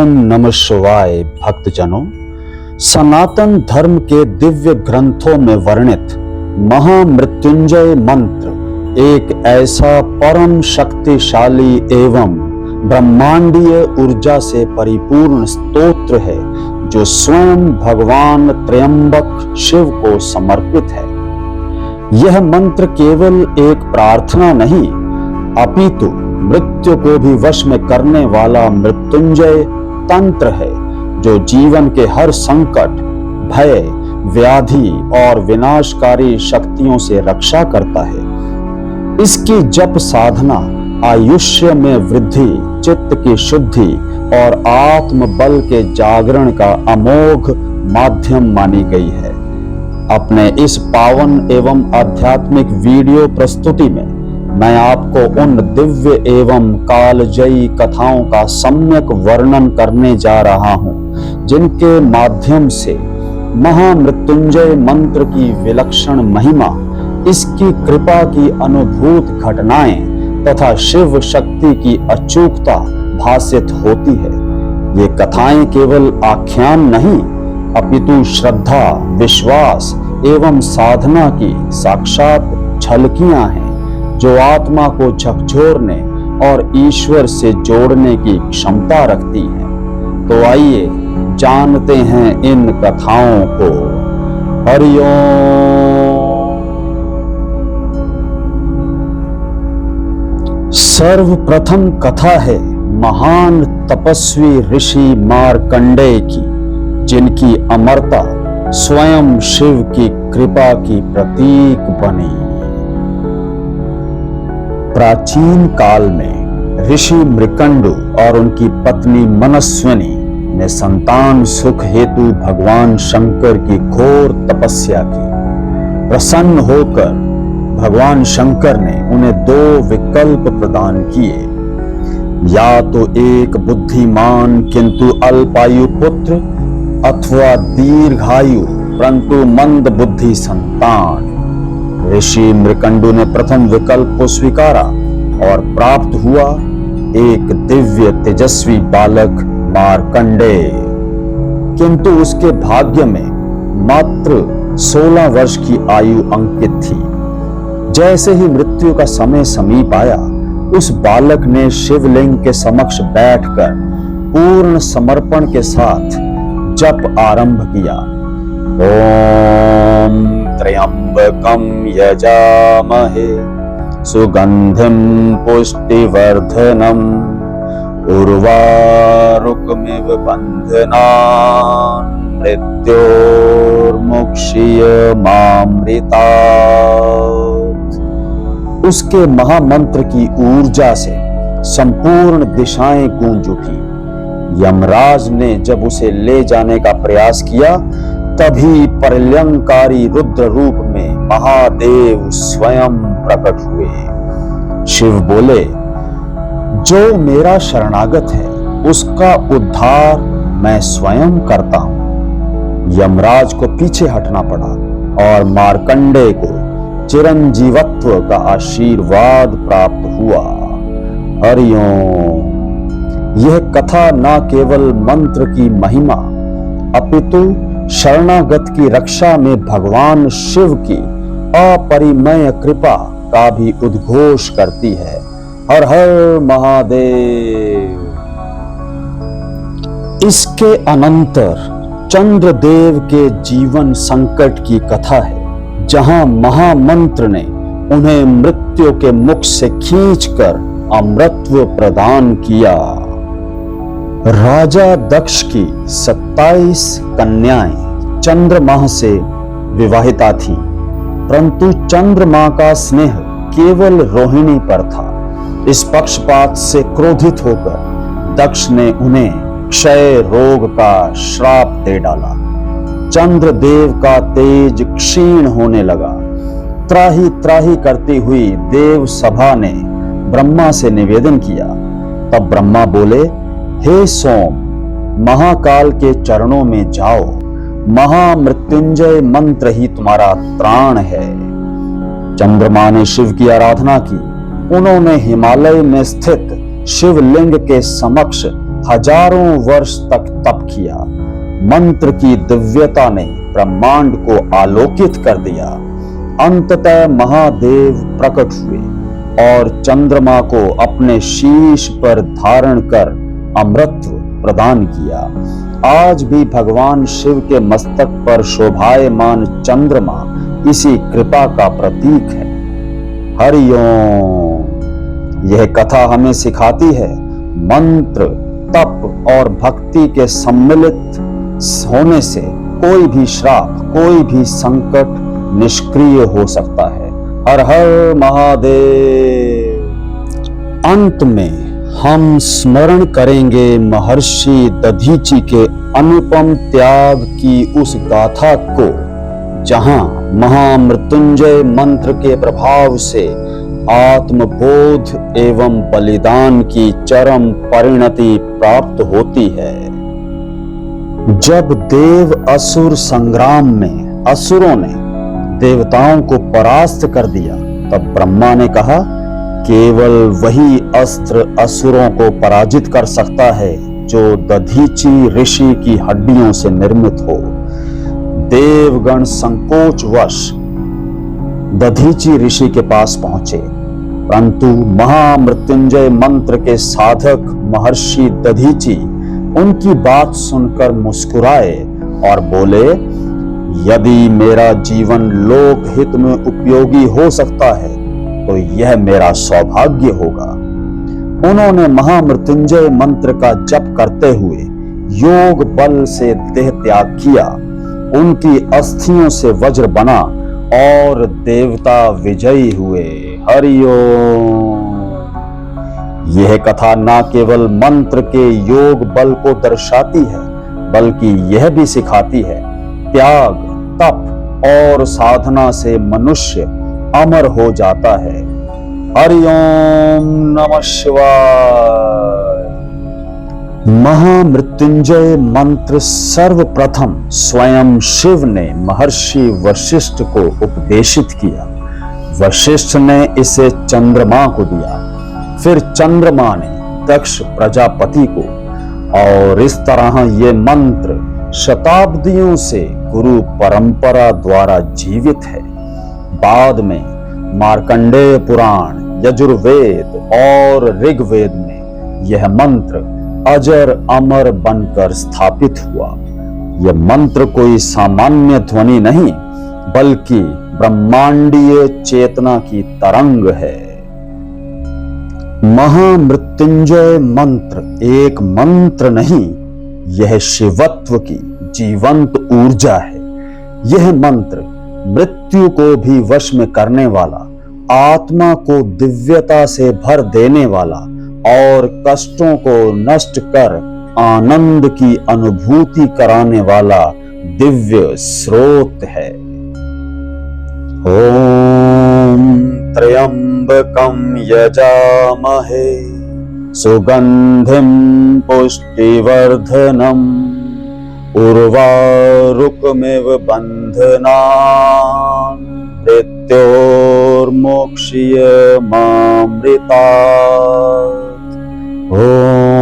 ओम नमः शिवाय। भक्तजनों, सनातन धर्म के दिव्य ग्रंथों में वर्णित महामृत्युंजय मंत्र एक ऐसा परम शक्तिशाली एवं ब्रह्मांडीय ऊर्जा से परिपूर्ण स्तोत्र है जो स्वयं भगवान त्र्यंबक शिव को समर्पित है। यह मंत्र केवल एक प्रार्थना नहीं, अपितु मृत्यु को भी वश में करने वाला मृत्युंजय तंत्र है जो जीवन के हर संकट, भय, व्याधि और विनाशकारी शक्तियों से रक्षा करता है। इसकी जप साधना आयुष्य में वृद्धि, चित्त की शुद्धि और आत्म बल के जागरण का अमोघ माध्यम मानी गई है। अपने इस पावन एवं आध्यात्मिक वीडियो प्रस्तुति में मैं आपको उन दिव्य एवं कालजयी कथाओं का सम्यक वर्णन करने जा रहा हूं जिनके माध्यम से महामृत्युंजय मंत्र की विलक्षण महिमा, इसकी कृपा की अनुभूत घटनाएं तथा शिव शक्ति की अचूकता भासित होती है। ये कथाएं केवल आख्यान नहीं, अपितु श्रद्धा, विश्वास एवं साधना की साक्षात झलकियां हैं जो आत्मा को झकझोरने और ईश्वर से जोड़ने की क्षमता रखती हैं। तो आइए जानते हैं इन कथाओं को। हरि ओम। सर्वप्रथम कथा है महान तपस्वी ऋषि मार्कंडेय की, जिनकी अमरता स्वयं शिव की कृपा की प्रतीक बनी। प्राचीन काल में ऋषि मृकंडु और उनकी पत्नी मनस्विनी ने संतान सुख हेतु भगवान शंकर की घोर तपस्या की। प्रसन्न होकर भगवान शंकर ने उन्हें दो विकल्प प्रदान किए, या तो एक बुद्धिमान किंतु अल्पायु पुत्र अथवा दीर्घायु परंतु मंद बुद्धि संतान। ऋषि मृकंडु ने प्रथम विकल्प को स्वीकारा और प्राप्त हुआ एक दिव्य तेजस्वी बालक मार्कंडेय। किंतु उसके भाग्य में मात्र 16 वर्ष की आयु अंकित थी। जैसे ही मृत्यु का समय समीप आया, उस बालक ने शिवलिंग के समक्ष बैठकर पूर्ण समर्पण के साथ जप आरंभ किया। ओम त्र्यंबकं यजामहे सुगंधिं पुष्टिवर्धनम् उर्वारुकमिव बन्धनान् मृत्योर्मुक्षीयमामृतात्। उसके महामंत्र की ऊर्जा से संपूर्ण दिशाएं गूंज उठी। यमराज ने जब उसे ले जाने का प्रयास किया, तभी प्रलयंकारी रुद्र रूप में महादेव स्वयं प्रकट हुए। शिव बोले, जो मेरा शरणागत है उसका उद्धार मैं स्वयं करता हूं। यमराज को पीछे हटना पड़ा और मार्कंडेय को चिरंजीवत्व का आशीर्वाद प्राप्त हुआ। हरि ओम। यह कथा न केवल मंत्र की महिमा, अपितु शरणागत की रक्षा में भगवान शिव की अपरिमेय कृपा का भी उद्घोष करती है। हर हर महादेव। इसके अनंतर चंद्रदेव के जीवन संकट की कथा है, जहां महामंत्र ने उन्हें मृत्यु के मुख से खींचकर अमृतत्व प्रदान किया। राजा दक्ष की 27 कन्याएं चंद्रमा से विवाहिता थीं, परंतु चंद्रमा का स्नेह केवल रोहिणी पर था। इस पक्षपात से क्रोधित होकर दक्ष ने उन्हें क्षय रोग का श्राप दे डाला। चंद्रदेव का तेज क्षीण होने लगा। त्राही त्राही करती हुई देव सभा ने ब्रह्मा से निवेदन किया। तब ब्रह्मा बोले, हे सोम, महाकाल के चरणों में जाओ। महामृत्युंजय मंत्र ही तुम्हारा त्राण है। चंद्रमा ने शिव की आराधना की। उन्होंने हिमालय में स्थित शिवलिंग के समक्ष हजारों वर्ष तक तप किया। मंत्र की दिव्यता ने ब्रह्मांड को आलोकित कर दिया। अंततः महादेव प्रकट हुए और चंद्रमा को अपने शीश पर धारण कर अमृत प्रदान किया। आज भी भगवान शिव के मस्तक पर शोभायमान चंद्रमा इसी कृपा का प्रतीक है। हरि ओम। यह कथा हमें सिखाती है मंत्र, तप और भक्ति के सम्मिलित होने से कोई भी श्राप, कोई भी संकट निष्क्रिय हो सकता है। हर हर महादेव। अंत में हम स्मरण करेंगे महर्षि दधीचि के अनुपम त्याग की उस गाथा को, जहां महामृत्युंजय मंत्र के प्रभाव से आत्मबोध एवं बलिदान की चरम परिणति प्राप्त होती है। जब देव असुर संग्राम में असुरों ने देवताओं को परास्त कर दिया, तब ब्रह्मा ने कहा, केवल वही अस्त्र असुरों को पराजित कर सकता है जो दधीचि ऋषि की हड्डियों से निर्मित हो। देवगण संकोचवश दधीचि ऋषि के पास पहुंचे, परंतु महामृत्युंजय मंत्र के साधक महर्षि दधीचि उनकी बात सुनकर मुस्कुराए और बोले, यदि मेरा जीवन लोक हित में उपयोगी हो सकता है तो यह मेरा सौभाग्य होगा। उन्होंने महामृत्युंजय मंत्र का जप करते हुए योग बल से देह त्याग किया। उनकी अस्थियों से वज्र बना और देवता विजयी हुए। हरि ओम। यह कथा न केवल मंत्र के योग बल को दर्शाती है, बल्कि यह भी सिखाती है त्याग, तप और साधना से मनुष्य अमर हो जाता है। हरि ओम नमः शिवाय। महामृत्युंजय मंत्र सर्वप्रथम स्वयं शिव ने महर्षि वशिष्ठ को उपदेशित किया। वशिष्ठ ने इसे चंद्रमा को दिया, फिर चंद्रमा ने दक्ष प्रजापति को, और इस तरह ये मंत्र शताब्दियों से गुरु परंपरा द्वारा जीवित है। बाद में मार्कंडेय पुराण, यजुर्वेद और ऋग्वेद में यह मंत्र अजर अमर बनकर स्थापित हुआ। यह मंत्र कोई सामान्य ध्वनि नहीं, बल्कि ब्रह्मांडीय चेतना की तरंग है। महामृत्युंजय मंत्र एक मंत्र नहीं, यह शिवत्व की जीवंत ऊर्जा है। यह मंत्र मृत्यु को भी वश में करने वाला, आत्मा को दिव्यता से भर देने वाला और कष्टों को नष्ट कर आनंद की अनुभूति कराने वाला दिव्य स्रोत है। ओम त्र्यंबकं यजामहे सुगंधिं पुष्टिवर्धनम् उर्वारुकमिव बन्धनान् मृत्योर्मोक्ष्यमामृतात्। ओम